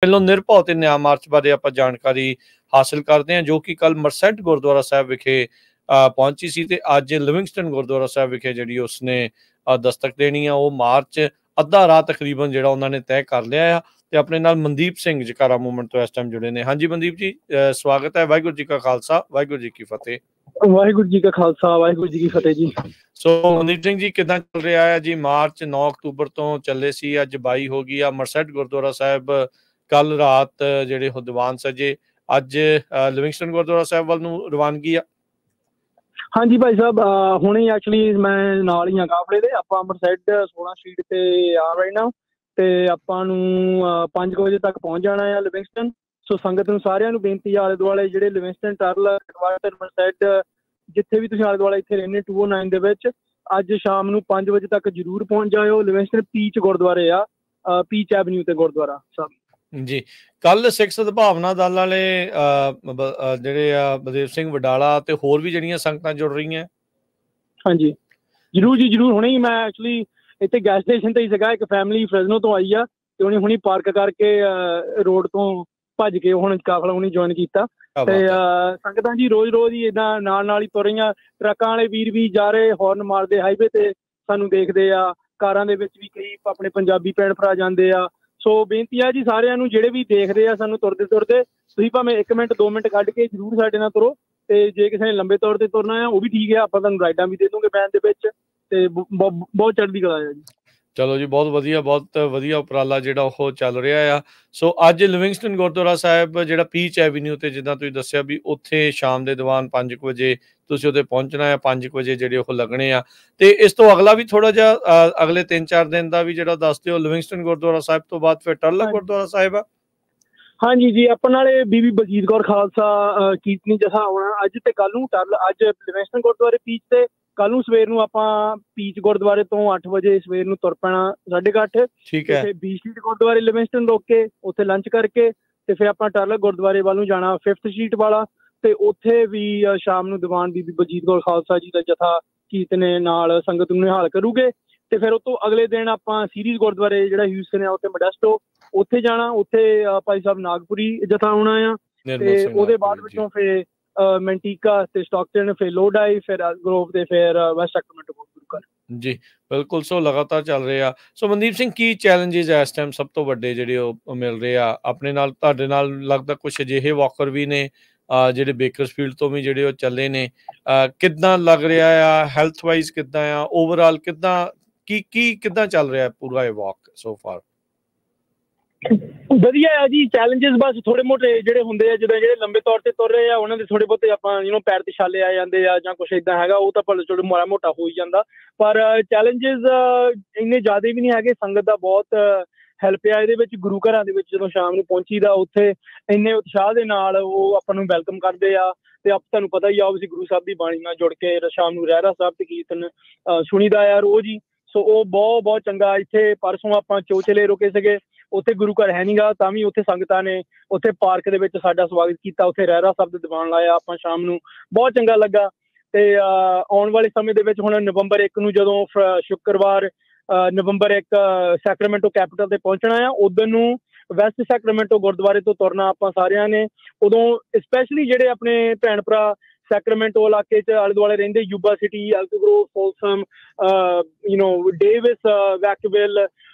ਪਹਿਲੋਂ ਨਿਰਭਉ ਤੇ ਨਿਆਂ ਮਾਰਚ ਬਾਰੇ ਆਪਾਂ ਜਾਣਕਾਰੀ ਹਾਸਿਲ ਕਰਦੇ ਹਾਂ, ਜੋ ਕਿ ਕੱਲ ਮਰਸੈਟ ਗੁਰਦੁਆਰਾ ਸਾਹਿਬ ਵਿਖੇ ਪਹੁੰਚੀ ਸੀ ਤੇ ਅੱਜ ਲਿਵਿੰਗਸਟਨ ਗੁਰਦੁਆਰਾ ਸਾਹਿਬ ਵਿਖੇ ਜਿਹੜੀ ਉਸਨੇ ਦਸਤਕ ਦੇਣੀ ਆ। ਉਹ ਮਾਰਚ ਅੱਧਾ ਰਾਹ ਤਕਰੀਬਨ ਜਿਹੜਾ ਉਹਨਾਂ ਨੇ ਤੈਅ ਕਰ ਲਿਆ ਆ। ਤੇ ਆਪਣੇ ਨਾਲ ਮਨਦੀਪ ਸਿੰਘ ਜਕਾਰਾ ਮੂਵਮੈਂਟ ਤੋਂ ਇਸ ਟਾਈਮ ਜੁੜੇ ਨੇ। ਹਾਂਜੀ ਮਨਦੀਪ ਜੀ, ਸਵਾਗਤ ਹੈ। ਵਾਹਿਗੁਰੂ ਜੀ ਕਾ ਖਾਲਸਾ, ਵਾਹਿਗੁਰੂ ਜੀ ਕੀ ਫਤਿਹ। ਵਾਹਿਗੁਰੂ ਜੀ ਕਾ ਖਾਲਸਾ, ਵਾਹਿਗੁਰੂ ਜੀ ਕੀ ਫਤਿਹ ਜੀ। ਸੋ ਮਨਦੀਪ ਸਿੰਘ ਜੀ, ਕਿੱਦਾਂ ਚੱਲ ਰਿਹਾ ਹੈ ਜੀ? ਮਾਰਚ 9 ਅਕਤੂਬਰ ਤੋਂ ਚੱਲੇ ਸੀ, ਅੱਜ 22 ਹੋ ਗਈ ਆ। ਮਰਸੈਟ ਗੁਰਦੁਆਰਾ ਸਾਹਿਬ ਕੱਲ ਰਾਤ ਜਿਹੜੇ ਉਹ ਦੀਵਾਨ ਸਜੇ, ਅੱਜ ਲਿਵਿੰਗਸਟਨ ਗੁਰਦੁਆਰਾ ਸਾਹਿਬ ਵੱਲ ਨੂੰ ਰਵਾਨਗੀ ਆ। ਹਾਂਜੀ ਭਾਈ ਸਾਹਿਬ, ਹੁਣੇ ਐਕਚੁਅਲੀ ਮੈਂ ਨਾਲ ਹੀ ਆ ਕਾਫਲੇ ਦੇ। ਆਪਾਂ ਮਰਸੈਟ 16 ਸਟਰੀਟ ਤੇ ਆ ਰਹੇ ਨਾ, ਤੇ ਆਪਾਂ ਨੂੰ 5 ਵਜੇ ਤੱਕ ਪਹੁੰਚ ਜਾਣਾ ਆ ਲਿਵਿੰਗਸਟਨ। ਸੋ ਸੰਗਤ ਨੂੰ ਸਾਰਿਆਂ ਨੂੰ ਬੇਨਤੀ, ਆਲੇ ਦੁਆਲੇ ਜਿਹੜੇ ਲਿਵਿੰਗਸਟਨ, ਟਰਲ, ਮਰਸੈਟ, ਜਿੱਥੇ ਵੀ ਤੁਸੀਂ ਆਲੇ ਦੁਆਲੇ ਇੱਥੇ ਰਹਿੰਦੇ 209 ਦੇ ਵਿੱਚ, ਅੱਜ ਸ਼ਾਮ ਨੂੰ 5 ਵਜੇ ਤੱਕ ਜ਼ਰੂਰ ਪਹੁੰਚ ਜਾਇਓ। ਲਿਵਿੰਗਸਟਨ ਪੀਚ ਗੁਰਦੁਆਰੇ ਆ, ਪੀਚ ਐਵਨਿਊ ਤੇ ਗੁਰਦੁਆਰਾ ਸਾਹਿਬ ਜੀ। ਕੱਲ ਸਿੱਖ ਸਦਭਾਵਨਾ ਦਲ ਵਾਲੇ ਜਿਹੜੇ ਆ ਬਲਦੇਵ ਸਿੰਘ ਵਡਾਲਾ ਤੇ ਹੋਰ ਵੀ ਜਿਹੜੀਆਂ ਸੰਗਤਾਂ ਜੁੜ ਰਹੀਆਂ। ਹਾਂਜੀ ਜ਼ਰੂਰ ਜੀ, ਜ਼ਰੂਰ। ਹੁਣੇ ਹੀ ਮੈਂ ਐਕਚੁਅਲੀ ਇੱਥੇ ਗੈਸ ਸਟੇਸ਼ਨ ਤੇ ਹੀ ਸੀਗਾ। ਇੱਕ ਫੈਮਿਲੀ ਫ੍ਰੈਜ਼ਨੋ ਤੋਂ ਆਈ ਆ ਤੇ ਉਹਨੇ ਹੁਣੀ ਪਾਰਕ ਕਰਕੇ ਰੋਡ ਤੋਂ ਭੱਜ ਕੇ ਹੁਣ ਕਾਫਲਾ ਹੁਣੀ ਜੁਆਇਨ ਕੀਤਾ। ਤੇ ਸੰਗਤਾਂ ਜੀ ਰੋਜ਼ ਰੋਜ਼ ਹੀ ਏਦਾਂ ਨਾਲ ਹੀ ਤੁਰ ਰਹੀਆਂ। ਟਰੱਕਾਂ ਵਾਲੇ ਵੀਰ ਵੀ ਜਾ ਰਹੇ, ਹੌਰਨ ਮਾਰਦੇ, ਹਾਈਵੇ ਤੇ ਸਾਨੂੰ ਦੇਖਦੇ ਆ। ਕਾਰਾਂ ਦੇ ਵਿੱਚ ਵੀ ਕਈ ਆਪਣੇ ਪੰਜਾਬੀ ਭੈਣ ਭਰਾ ਜਾਂਦੇ ਆ। ਸੋ ਬੇਨਤੀ ਆ ਜੀ ਸਾਰਿਆਂ ਨੂੰ, ਜਿਹੜੇ ਵੀ ਦੇਖਦੇ ਆ ਸਾਨੂੰ ਤੁਰਦੇ ਤੁਰਦੇ, ਤੁਸੀਂ ਭਾਵੇਂ 1 ਮਿੰਟ 2 ਮਿੰਟ ਕੱਢ ਕੇ ਜ਼ਰੂਰ ਸਾਡੇ ਨਾਲ ਤੁਰੋ। ਤੇ ਜੇ ਕਿਸੇ ਨੇ ਲੰਬੇ ਤੌਰ ਤੇ ਤੁਰਨਾ ਆ ਉਹ ਵੀ ਠੀਕ ਆ, ਆਪਾਂ ਤੁਹਾਨੂੰ ਰਾਈਡਾਂ ਵੀ ਦੇ ਦੂੰਗੇ ਵੈਨ ਦੇ ਵਿੱਚ। ਤੇ ਬਹੁਤ ਚੜ੍ਹਦੀ ਕਲਾ ਆ ਜੀ। ਚਲੋ ਜੀ, ਬਹੁਤ ਵਧੀਆ ਉਪਰਾਲਾ ਜਿਹੜਾ ਉਹ ਚੱਲ ਰਿਹਾ ਆ। ਸੋ ਅੱਜ ਲਿਵਿੰਗਸਟਨ ਗੁਰਦੁਆਰਾ ਸਾਹਿਬ ਜਿਹੜਾ ਪੀਚ ਐਵੀਨਿਊ ਤੇ, ਜਿੱਦਾਂ ਤੁਸੀਂ ਦੱਸਿਆ ਵੀ ਉੱਥੇ ਸ਼ਾਮ ਦੇ ਦੀਵਾਨ 5 ਵਜੇ ਤੁਸੀਂ ਉੱਥੇ ਪਹੁੰਚਣਾ ਆ। 5 ਵਜੇ ਜਿਹੜੇ ਉਹ ਲੱਗਣੇ ਆ। ਤੇ ਇਸ ਤੋਂ ਅਗਲਾ ਵੀ ਥੋੜਾ ਜਿਹਾ ਅਗਲੇ 3-4 ਦਿਨ ਦਾ ਵੀ ਜਿਹੜਾ ਦੱਸ ਦਿਓ। ਲਿਵਿੰਗਸਟਨ ਗੁਰਦੁਆਰਾ ਸਾਹਿਬ ਤੋਂ ਬਾਅਦ ਫਿਰ ਟਰਲਾ ਗੁਰਦੁਆਰਾ ਸਾਹਿਬ ਆ। ਹਾਂਜੀ ਜੀ, ਆਪਾਂ ਨਾਲੇ ਬੀਬੀ ਬਲਜੀਤ ਕੌਰ ਖਾਲਸਾ ਕੀਰਤਨੀ ਜਥਾ ਆਉਣਾ ਅੱਜ ਤੇ ਕੱਲ ਨੂੰ। ਟਰਲ ਅੱਜ ਲਿਵਿੰਗਸਟਨ ਗੁਰਦੁਆਰੇ ਪੀਚ ਤੇ, ਕੱਲ ਨੂੰ ਸਵੇਰ ਨੂੰ ਆਪਾਂ ਪੀਚ ਗੁਰਦੁਆਰੇ ਤੋਂ 8 ਵਜੇ ਸਵੇਰ ਨੂੰ ਤੁਰ ਪੈਣਾ 8:30। ਠੀਕ ਹੈ। ਬੀ ਸਟਰੀਟ ਗੁਰਦੁਆਰੇ ਲਿਵਿੰਗਸਟਨ ਰੋਕ ਕੇ ਉੱਥੇ ਲੰਚ ਕਰਕੇ ਤੇ ਫਿਰ ਆਪਾਂ ਟਰਲ ਗੁਰਦੁਆਰੇ ਵੱਲ ਨੂੰ ਜਾਣਾ 5th ਸਟਰੀਟ ਵਾਲਾ। ਤੇ ਉੱਥੇ ਵੀ ਸ਼ਾਮ ਨੂੰ ਦੀਵਾਨ ਬੀਬੀ ਬਲਜੀਤ ਕੌਰ ਖਾਲਸਾ ਜੀ ਦਾ ਜਥਾ ਕੀਰਤਨੇ ਨਾਲ ਸੰਗਤ ਨੂੰ ਨਿਹਾਲ ਕਰੂਗੇ। ਤੇ ਫਿਰ ਉਹ ਤੋਂ ਅਗਲੇ ਦਿਨ ਆਪਾਂ ਸੀਰੀਜ਼ ਗੁਰਦੁਆਰੇ ਜਿਹੜਾ ਹਿਊਸਟਨ ਆ ਉੱਥੇ ਮੋਡੈਸਟੋ, ਉੱਥੇ ਜਾਣਾ। ਉੱਥੇ ਭਾਈ ਸਾਹਿਬ ਨਾਗਪੁਰੀ ਜਥਾ ਆਉਣਾ ਆ। ਤੇ ਉਹਦੇ ਬਾਅਦ ਵਿੱਚੋਂ ਫਿਰ ਮੈਂਟੀਕਾ ਤੇ ਸਟਾਕਟਨ, ਫਿਰ ਲੋਡਾਈ, ਫਿਰ ਗਰੋਵ ਤੇ ਫਿਰ ਵੈਸਟ ਸੈਕਰਾਮੈਂਟੋ ਗੁਰੂ ਘਰ। ਜੀ ਬਿਲਕੁਲ। ਸੋ ਲਗਾਤਾਰ ਚੱਲ ਰਹੇ ਆ। ਸੋ ਮਨਦੀਪ ਸਿੰਘ, ਕੀ ਚੈਲੰਜਿਸ ਇਸ ਟਾਈਮ ਸਭ ਤੋਂ ਵੱਡੇ ਜਿਹੜੇ ਉਹ ਮਿਲ ਰਹੇ ਆ ਆਪਣੇ ਨਾਲ? ਤੁਹਾਡੇ ਨਾਲ ਲੱਗਦਾ ਕੁਛ ਅਜਿਹੇ ਵਾਕਰ ਵੀ ਨੇ ਜਿਹੜੇ ਬੇਕਰਸਫੀਲਡ ਤੋਂ ਵੀ ਜਿਹੜੇ ਉਹ ਚੱਲੇ ਨੇ। ਕਿੱਦਾਂ ਲੱਗ ਰਿਹਾ ਆ ਹੈਲਥ ਵਾਈਜ਼? ਕਿੱਦਾਂ ਆ ਓਵਰਆਲ? ਕਿੱਦਾਂ ਚੱਲ ਰਿਹਾ ਪੂਰਾ ਇਹ ਵਾਕ ਸੋ ਫਾਰ? ਵਧੀਆ ਆ ਜੀ। ਚੈਲੰਜਿਸ ਬਸ ਥੋੜੇ ਮੋਟੇ ਜਿਹੜੇ ਹੁੰਦੇ ਆ, ਜਿੱਦਾਂ ਜਿਹੜੇ ਲੰਬੇ ਤੌਰ ਤੇ ਤੁਰ ਰਹੇ ਆ ਉਹਨਾਂ ਦੇ ਥੋੜੇ ਬਹੁਤੇ ਆਪਾਂ ਪੈਰ ਤੇ ਛਾਲੇ ਆ ਜਾਂਦੇ ਆ ਜਾਂ ਕੁਛ ਏਦਾਂ ਹੈਗਾ, ਉਹ ਤਾਂ ਚਲੋ ਮਾੜਾ ਮੋਟਾ ਹੋ ਹੀ ਜਾਂਦਾ। ਪਰ ਚੈਲੰਜਿਸ ਇੰਨੇ ਜ਼ਿਆਦਾ ਵੀ ਨਹੀਂ ਹੈਗੇ। ਸੰਗਤ ਦਾ ਬਹੁਤ ਹੈਲਪ ਆ ਇਹਦੇ ਵਿੱਚ। ਗੁਰੂ ਘਰਾਂ ਦੇ ਵਿੱਚ ਜਦੋਂ ਸ਼ਾਮ ਨੂੰ ਪਹੁੰਚੀ ਦਾ, ਉੱਥੇ ਇੰਨੇ ਉਤਸ਼ਾਹ ਦੇ ਨਾਲ ਉਹ ਆਪਾਂ ਨੂੰ ਵੈਲਕਮ ਕਰਦੇ ਆ। ਤੇ ਤੁਹਾਨੂੰ ਪਤਾ ਹੀ ਆ, ਓਬਵੀਅਸਲੀ ਗੁਰੂ ਸਾਹਿਬ ਦੀ ਬਾਣੀ ਨਾਲ ਜੁੜ ਕੇ ਸ਼ਾਮ ਨੂੰ ਰਹਿਰਾਸ ਸਾਹਿਬ ਤੇ ਕੀਰਤਨ ਸੁਣੀਦਾ ਆ ਰੋਜ਼ ਹੀ। ਸੋ ਉਹ ਬਹੁਤ ਚੰਗਾ। ਇੱਥੇ ਪਰਸੋਂ ਆਪਾਂ ਚੋਚਲੇ ਰੁਕੇ ਸੀਗੇ, ਉੱਥੇ ਗੁਰੂ ਘਰ ਹੈ ਨੀਗਾ, ਤਾਂ ਵੀ ਉੱਥੇ ਸੰਗਤਾਂ ਨੇ ਉੱਥੇ ਪਾਰਕ ਦੇ ਵਿੱਚ ਸਾਡਾ ਸਵਾਗਤ ਕੀਤਾ। ਉੱਥੇ ਰਹਿਰਾਸ ਸਾਹਿਬ ਦੇ ਦੀਵਾਨ ਲਾਇਆ ਆਪਾਂ ਸ਼ਾਮ ਨੂੰ, ਬਹੁਤ ਚੰਗਾ ਲੱਗਾ। ਤੇ ਆਉਣ ਵਾਲੇ ਸਮੇਂ ਦੇ ਵਿੱਚ ਹੁਣ ਨਵੰਬਰ 1 ਨੂੰ ਜਦੋਂ ਸ਼ੁੱਕਰਵਾਰ ਨਵੰਬਰ 1 ਸੈਕਰਾਮੈਂਟੋ ਕੈਪੀਟਲ ਤੇ ਪਹੁੰਚਣਾ ਆ, ਉਦੋਂ ਨੂੰ ਵੈਸਟ ਸੈਕਰਾਮੈਂਟੋ ਗੁਰਦੁਆਰੇ ਤੋਂ ਤੁਰਨਾ ਆਪਾਂ ਸਾਰਿਆਂ ਨੇ। ਉਦੋਂ ਸਪੈਸ਼ਲੀ ਜਿਹੜੇ ਆਪਣੇ ਭੈਣ ਭਰਾ ਸੈਕਰਾਮੈਂਟੋ ਇਲਾਕੇ 'ਚ ਆਲੇ ਦੁਆਲੇ ਰਹਿੰਦੇ, ਯੂਬਾ ਸਿਟੀ, ਐਲਕੋਗਰੋਵ, ਫੋਲਸਮ, ਡੇਵਿਸ, ਵੈਕਵਿਲ,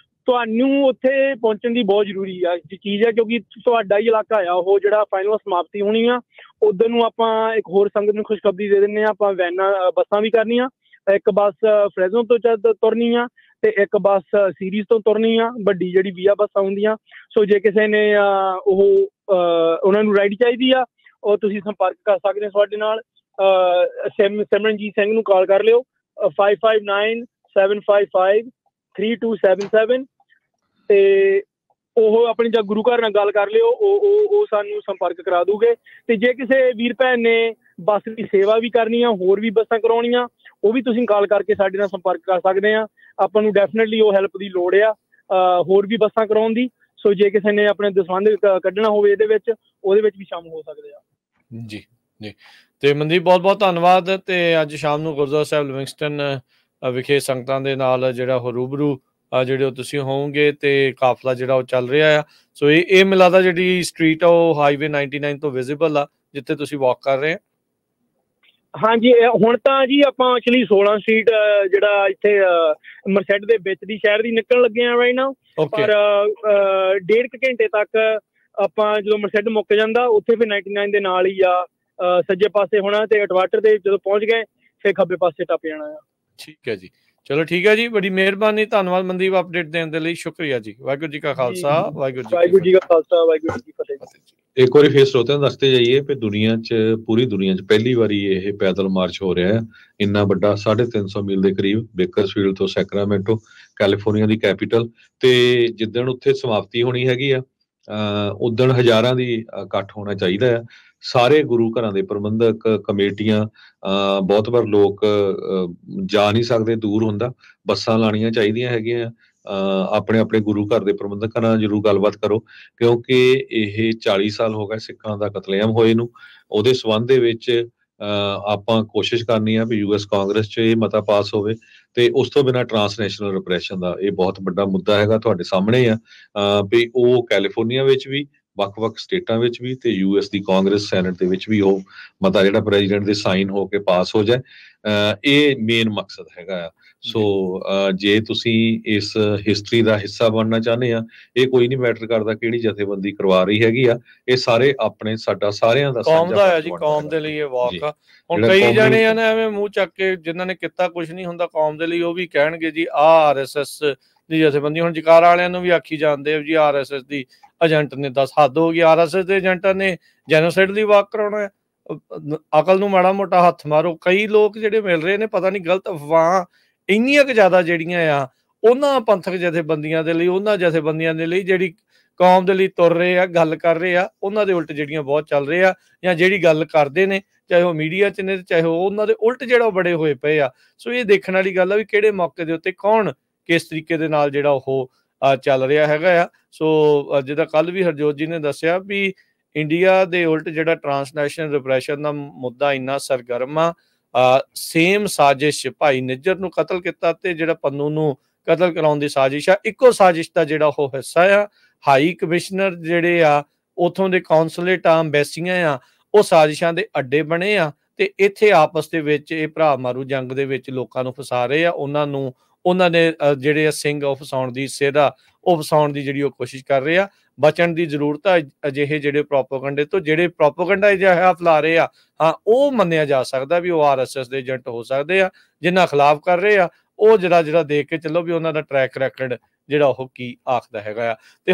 ਤੁਹਾਨੂੰ ਉੱਥੇ ਪਹੁੰਚਣ ਦੀ ਬਹੁਤ ਜ਼ਰੂਰੀ ਆ ਚੀਜ਼ ਹੈ, ਕਿਉਂਕਿ ਤੁਹਾਡਾ ਹੀ ਇਲਾਕਾ ਆ ਉਹ ਜਿਹੜਾ ਫਾਈਨਲ ਸਮਾਪਤੀ ਹੋਣੀ ਆ। ਉੱਧਰ ਨੂੰ ਆਪਾਂ ਇੱਕ ਹੋਰ ਸੰਗਤ ਨੂੰ ਖੁਸ਼ਖਬਰੀ ਦੇ ਦਿੰਦੇ ਹਾਂ। ਆਪਾਂ ਬੱਸਾਂ ਵੀ ਕਰਨੀਆਂ। ਇੱਕ ਬੱਸ ਫਰੈਜ਼ਨੋ ਤੋਂ ਤੁਰਨੀ ਆ ਤੇ ਇੱਕ ਬੱਸ ਸੀਰੀਜ਼ ਤੋਂ ਤੁਰਨੀ ਆ, ਵੱਡੀ ਜਿਹੜੀ ਵੀਆ ਬੱਸਾਂ ਹੁੰਦੀਆਂ। ਸੋ ਜੇ ਕਿਸੇ ਨੇ ਉਹਨਾਂ ਨੂੰ ਰਾਈਡ ਚਾਹੀਦੀ ਆ, ਉਹ ਤੁਸੀਂ ਸੰਪਰਕ ਕਰ ਸਕਦੇ ਹੋ ਸਾਡੇ ਨਾਲ। ਸਿਮਰਨਜੀਤ ਸਿੰਘ ਨੂੰ ਕਾਲ ਕਰ ਲਿਓ 5597553277 ਤੇ ਉਹ ਆਪਣੀ ਜਾਂ ਗੁਰੂ ਘਰ ਨਾਲ ਗੱਲ ਕਰ ਲਿਓ, ਉਹ ਸਾਨੂੰ ਸੰਪਰਕ ਕਰਾ ਦੂਗੇ। ਤੇ ਜੇ ਕਿਸੇ ਵੀਰ ਭੈਣ ਨੇ ਬੱਸ ਦੀ ਸੇਵਾ ਵੀ ਕਰਨੀ ਆ, ਹੋਰ ਵੀ ਬੱਸਾਂ ਕਰਾਉਣੀਆਂ, ਉਹ ਵੀ ਤੁਸੀਂ ਕਾਲ ਕਰਕੇ ਸਾਡੇ ਨਾਲ ਸੰਪਰਕ ਕਰ ਸਕਦੇ ਆ। ਆਪਾਂ ਨੂੰ ਡੈਫੀਨੇਟਲੀ ਉਹ ਹੈਲਪ ਦੀ ਲੋੜ ਆ ਹੋਰ ਵੀ ਬੱਸਾਂ ਕਰਾਉਣ ਦੀ। ਸੋ ਜੇ ਕਿਸੇ ਨੇ ਆਪਣੇ ਦਸਵੰਧ ਕੱਢਣਾ ਹੋਵੇ ਇਹਦੇ ਵਿੱਚ, ਉਹਦੇ ਵਿੱਚ ਵੀ ਸ਼ਾਮਲ ਹੋ ਸਕਦੇ ਆ। ਜੀ ਜੀ। ਤੇ ਮਨਦੀਪ, ਬਹੁਤ ਧੰਨਵਾਦ। ਤੇ ਅੱਜ ਸ਼ਾਮ ਨੂੰ ਗੁਰਦੁਆਰਾ ਸਾਹਿਬ ਲਿਵਿੰਗਸਟਨ ਵਿਖੇ ਸੰਗਤਾਂ ਦੇ ਨਾਲ ਜਿਹੜਾ ਉਹ ਰੂਬਰੂ ਜਿਹੜੇ ਤੁਸੀਂ ਹੋਵੋਗੇ ਤੇ ਕਾਫਲਾ ਜਿਹੜਾ ਉਹ ਚੱਲ ਰਿਹਾ ਆ। ਸੋ ਇਹ ਮੈਨੂੰ ਲੱਗਦਾ ਜਿਹੜੀ ਸਟਰੀਟ ਆ ਉਹ ਹਾਈਵੇ 99 ਤੋਂ ਵਿਜ਼ੀਬਲ ਆ ਜਿੱਥੇ ਤੁਸੀਂ ਵਾਕ ਕਰ ਰਹੇ ਆ। ਹਾਂਜੀ, ਹੁਣ ਤਾਂ ਜੀ ਆਪਾਂ ਐਕਚੁਅਲੀ 16 ਸਟਰੀਟ ਜਿਹੜਾ ਇੱਥੇ ਮਰਸੈਟ ਦੇ ਵਿੱਚ ਦੀ ਸ਼ਹਿਰ ਦੀ ਨਿਕਲਣ ਲੱਗੇ ਆ ਰਾਈਟ ਨਾਓ। ਪਰ 1.5 ਘੰਟੇ ਤੱਕ ਆਪਾਂ ਜਦੋਂ ਮਰਸੈਟ ਮੁੱਕ ਜਾਂਦਾ ਉੱਥੇ ਫਿਰ 99 ਦੇ ਨਾਲ ਹੀ ਆ ਸੱਜੇ ਪਾਸੇ ਹੋਣਾ, ਤੇ ਅਟਵਾਟਰ ਦੇ ਜਦੋਂ ਪਹੁੰਚ ਗਏ ਫਿਰ ਖੱਬੇ ਪਾਸੇ ਟੱਪ ਜਾਣਾ ਆ। ਠੀਕ ਹੈ ਜੀ, ਚਲੋ ਠੀਕ ਹੈ ਜੀ, ਬੜੀ ਮਿਹਰਬਾਨੀ, ਧੰਨਵਾਦ ਮਨਦੀਪ ਅਪਡੇਟ ਦੇਣ ਦੇ ਲਈ, ਸ਼ੁਕਰੀਆ ਜੀ। ਵਾਹਿਗੁਰੂ ਜੀ ਕਾ ਖਾਲਸਾ, ਵਾਹਿਗੁਰੂ ਜੀ ਕਾ ਖਾਲਸਾ, ਵਾਹਿਗੁਰੂ ਜੀ ਕੀ ਫਤਿਹ। ਇੱਕ ਵਾਰੀ ਫੇਰ ਸਰੋਤਿਆਂ ਨੂੰ ਦੱਸਦੇ ਜਾਈਏ ਕਿ ਦੁਨੀਆ 'ਚ, ਪੂਰੀ ਦੁਨੀਆ 'ਚ ਪਹਿਲੀ ਵਾਰੀ ਇਹ ਪੈਦਲ ਮਾਰਚ ਹੋ ਰਿਹਾ ਹੈ ਇੰਨਾ ਵੱਡਾ, 350 ਮੀਲ ਦੇ ਕਰੀਬ, ਬੇਕਰਸਫੀਲਡ ਤੋਂ ਸੈਕਰਾਮੈਂਟੋ, ਕੈਲੀਫੋਰਨੀਆ ਦੀ ਕੈਪੀਟਲ। ਤੇ ਜਿੱਦਣ ਉੱਥੇ ਸਮਾਪਤੀ ਹੋਣੀ ਹੈਗੀ ਆ ਉਦਣ ਹਜ਼ਾਰਾਂ ਦੀ ਇਕੱਠ ਹੋਣਾ ਚਾਹੀਦਾ ਆ। ਸਾਰੇ ਗੁਰੂ ਘਰਾਂ ਦੇ ਪ੍ਰਬੰਧਕ ਕਮੇਟੀਆਂ, ਬਹੁਤ ਵਾਰ ਲੋਕ ਜਾ ਨਹੀਂ ਸਕਦੇ, ਦੂਰ ਹੁੰਦਾ, ਬੱਸਾਂ ਲਾਉਣੀਆਂ ਚਾਹੀਦੀਆਂ ਹੈਗੀਆਂ। ਆਪਣੇ ਆਪਣੇ ਗੁਰੂ ਘਰ ਦੇ ਪ੍ਰਬੰਧਕਾਂ ਨਾਲ ਜ਼ਰੂਰ ਗੱਲਬਾਤ ਕਰੋ, ਕਿਉਂਕਿ ਇਹ 40 ਸਾਲ ਹੋ ਗਏ ਸਿੱਖਾਂ ਦਾ ਕਤਲੇਆਮ ਹੋਏ ਨੂੰ। ਉਹਦੇ ਸੰਬੰਧ ਦੇ ਵਿੱਚ ਆਪਾਂ ਕੋਸ਼ਿਸ਼ ਕਰਨੀ ਆ ਵੀ US ਕਾਂਗਰਸ 'ਚ ਇਹ ਮਤਾ ਪਾਸ ਹੋਵੇ, ਤੇ ਉਸ ਤੋਂ ਬਿਨਾਂ ਟਰਾਂਸਨੈਸ਼ਨਲ ਰਿਪਰੈਸ਼ਨ ਦਾ ਇਹ ਬਹੁਤ ਵੱਡਾ ਮੁੱਦਾ ਹੈਗਾ, ਤੁਹਾਡੇ ਸਾਹਮਣੇ ਆ ਵੀ ਉਹ ਕੈਲੀਫੋਰਨੀਆ ਵਿੱਚ ਵੀ, ਵੱਖ-ਵੱਖ ਸਟੇਟਾਂ ਵਿੱਚ ਵੀ, ਤੇ US ਦੀ ਕਾਂਗਰਸ ਸੈਨੇਟ ਦੇ ਵਿੱਚ ਵੀ ਉਹ ਮਤਾ ਜਿਹੜਾ ਪ੍ਰੈਜ਼ੀਡੈਂਟ ਦੇ ਸਾਈਨ ਹੋ ਕੇ ਪਾਸ ਹੋ ਜਾਏ। ਇਹ ਮੇਨ ਮਕਸਦ ਹੈਗਾ ਆ। ਸੋ ਜੇ ਤੁਸੀਂ ਇਸ ਹਿਸਟਰੀ ਦਾ ਹਿੱਸਾ ਬਣਨਾ ਚਾਹੁੰਦੇ ਆ, ਇਹ ਕੋਈ ਨਹੀਂ ਮੈਟਰ ਕਰਦਾ ਕਿਹੜੀ ਜਥੇਬੰਦੀ ਕਰਵਾ ਰਹੀ ਹੈਗੀ ਆ, ਇਹ ਸਾਰੇ ਆਪਣੇ, ਸਾਡਾ ਸਾਰਿਆਂ ਦਾ ਕੌਮ ਦਾ ਆ ਜੀ, ਕੌਮ ਦੇ ਲਈ ਇਹ ਵਾਕ ਆ। ਹੁਣ ਕਈ ਜਣੇ ਆ ਨਾ ਐਵੇਂ ਮੂੰਹ ਚੱਕ ਕੇ, ਜਿਨ੍ਹਾਂ ਨੇ ਕੀਤਾ ਕੁਝ ਨਹੀਂ ਹੁੰਦਾ ਕੌਮ ਦੇ ਲਈ, ਉਹ ਵੀ ਕਹਿਣਗੇ ਜੀ RSS ਦੀ ਜਥੇਬੰਦੀ। ਹੁਣ ਜਕਾਰਾ ਵਾਲਿਆਂ ਨੂੰ ਵੀ ਆਖੀ ਜਾਂਦੇ ਆ ਜੀ RSS ਦੀ ਏਜੰਟ ਨੇ, ਦੱਸ ਹੱਦ ਹੋ ਗਈ। RSS ਦੇ ਏਜੰਟਾਂ ਨੇ ਜੈਨੋਸਾਈਡ ਦੀ ਵਾਕ ਕਰਾਉਣਾ ਹੈ? ਅਕਲ ਨੂੰ ਮਾੜਾ ਮੋਟਾ ਹੱਥ ਮਾਰੋ। ਕਈ ਲੋਕ ਜਿਹੜੇ ਮਿਲ ਰਹੇ ਨੇ, ਪਤਾ ਨਹੀਂ ਗਲਤ ਅਫਵਾਹਾਂ ਇੰਨੀਆਂ ਕੁ ਜ਼ਿਆਦਾ ਜਿਹੜੀਆਂ ਆ ਉਹਨਾਂ ਪੰਥਕ ਜਥੇਬੰਦੀਆਂ ਦੇ ਲਈ, ਉਹਨਾਂ ਜਥੇਬੰਦੀਆਂ ਦੇ ਲਈ ਜਿਹੜੀ ਕੌਮ ਦੇ ਲਈ ਤੁਰ ਰਹੇ ਆ, ਗੱਲ ਕਰ ਰਹੇ ਆ, ਉਹਨਾਂ ਦੇ ਉਲਟ ਜਿਹੜੀਆਂ ਬਹੁਤ ਚੱਲ ਰਹੇ ਆ, ਜਾਂ ਜਿਹੜੀ ਗੱਲ ਕਰਦੇ ਨੇ ਚਾਹੇ ਉਹ ਮੀਡੀਆ 'ਚ ਨੇ, ਚਾਹੇ ਉਹ ਉਹਨਾਂ ਦੇ ਉਲਟ ਜਿਹੜਾ ਬੜੇ ਹੋਏ ਪਏ ਆ। ਸੋ ਇਹ ਦੇਖਣ ਵਾਲੀ ਗੱਲ ਆ ਵੀ ਕਿਹੜੇ ਮੌਕੇ ਦੇ ਉੱਤੇ ਕੌਣ ਕਿਸ ਤਰੀਕੇ ਦੇ ਨਾਲ ਜਿਹੜਾ ਉਹ ਚੱਲ ਰਿਹਾ ਹੈਗਾ ਆ। ਸੋ ਜਿੱਦਾਂ ਕੱਲ ਵੀ ਹਰਜੋਤ ਜੀ ਨੇ ਦੱਸਿਆ ਵੀ ਇੰਡੀਆ ਦੇ ਉਲਟ ਜਿਹੜਾ ਟਰਾਂਸਨੈਸ਼ਨਲ ਰਿਪਰੈਸ਼ਨ ਦਾ ਮੁੱਦਾ ਇੰਨਾ ਸਰਗਰਮ ਆ। ਸੇਮ ਸਾਜ਼ਿਸ਼, ਭਾਈ ਨਿੱਜਰ ਨੂੰ ਕਤਲ ਕੀਤਾ ਤੇ ਜਿਹੜਾ ਪੰਨੂ ਨੂੰ ਕਤਲ ਕਰਾਉਣ ਦੀ ਸਾਜ਼ਿਸ਼ ਆ, ਇੱਕੋ ਸਾਜ਼ਿਸ਼ ਦਾ ਜਿਹੜਾ ਉਹ ਹਿੱਸਾ ਆ। ਹਾਈ ਕਮਿਸ਼ਨਰ ਜਿਹੜੇ ਆ, ਉੱਥੋਂ ਦੇ ਕੌਂਸਲੇਟ ਆ, ਅੰਬੈਸੀਆਂ ਆ, ਉਹ ਸਾਜ਼ਿਸ਼ਾਂ ਦੇ ਅੱਡੇ ਬਣੇ ਆ, ਤੇ ਇੱਥੇ ਆਪਸ ਦੇ ਵਿੱਚ ਇਹ ਭਰਾ ਮਾਰੂ ਜੰਗ ਦੇ ਵਿੱਚ ਲੋਕਾਂ ਨੂੰ ਫਸਾ ਰਹੇ ਆ। ਉਹਨਾਂ ਨੇ ਜਿਹੜੇ ਸਿੰਘ ਉਹ ਫਸਾਉਣ ਦੀ, ਸਿਹਰਾ ਉਹ ਫਸਾਉਣ ਦੀ ਜਿਹੜੀ ਉਹ ਕੋਸ਼ਿਸ਼ ਕਰ ਰਹੇ ਆ। ਬਚਣ ਦੀ ਜ਼ਰੂਰਤ ਆ ਅਜਿਹੇ ਜਿਹੜੇ ਪ੍ਰੋਪੋਗੰਡੇ ਤੋਂ, ਜਿਹੜੇ ਪ੍ਰੋਪੋਗੰਡਾ ਅਜਿਹਾ ਫੈਲਾ ਰਹੇ ਆ। ਹਾਂ, ਉਹ ਮੰਨਿਆ ਜਾ ਸਕਦਾ ਵੀ ਉਹ RSS ਦੇ ਏਜੰਟ ਹੋ ਸਕਦੇ ਆ। ਜਿਨ੍ਹਾਂ ਖਿਲਾਫ ਕਰ ਰਹੇ ਆ ਉਹ ਜਿਹੜਾ ਦੇਖ ਕੇ ਚੱਲੋ ਵੀ ਉਹਨਾਂ ਦਾ ਟਰੈਕ ਰੈਕਡ ਜਿਹੜਾ ਉਹ ਕੀ ਆਖਦਾ ਹੈਗਾ ਆ। ਤੇ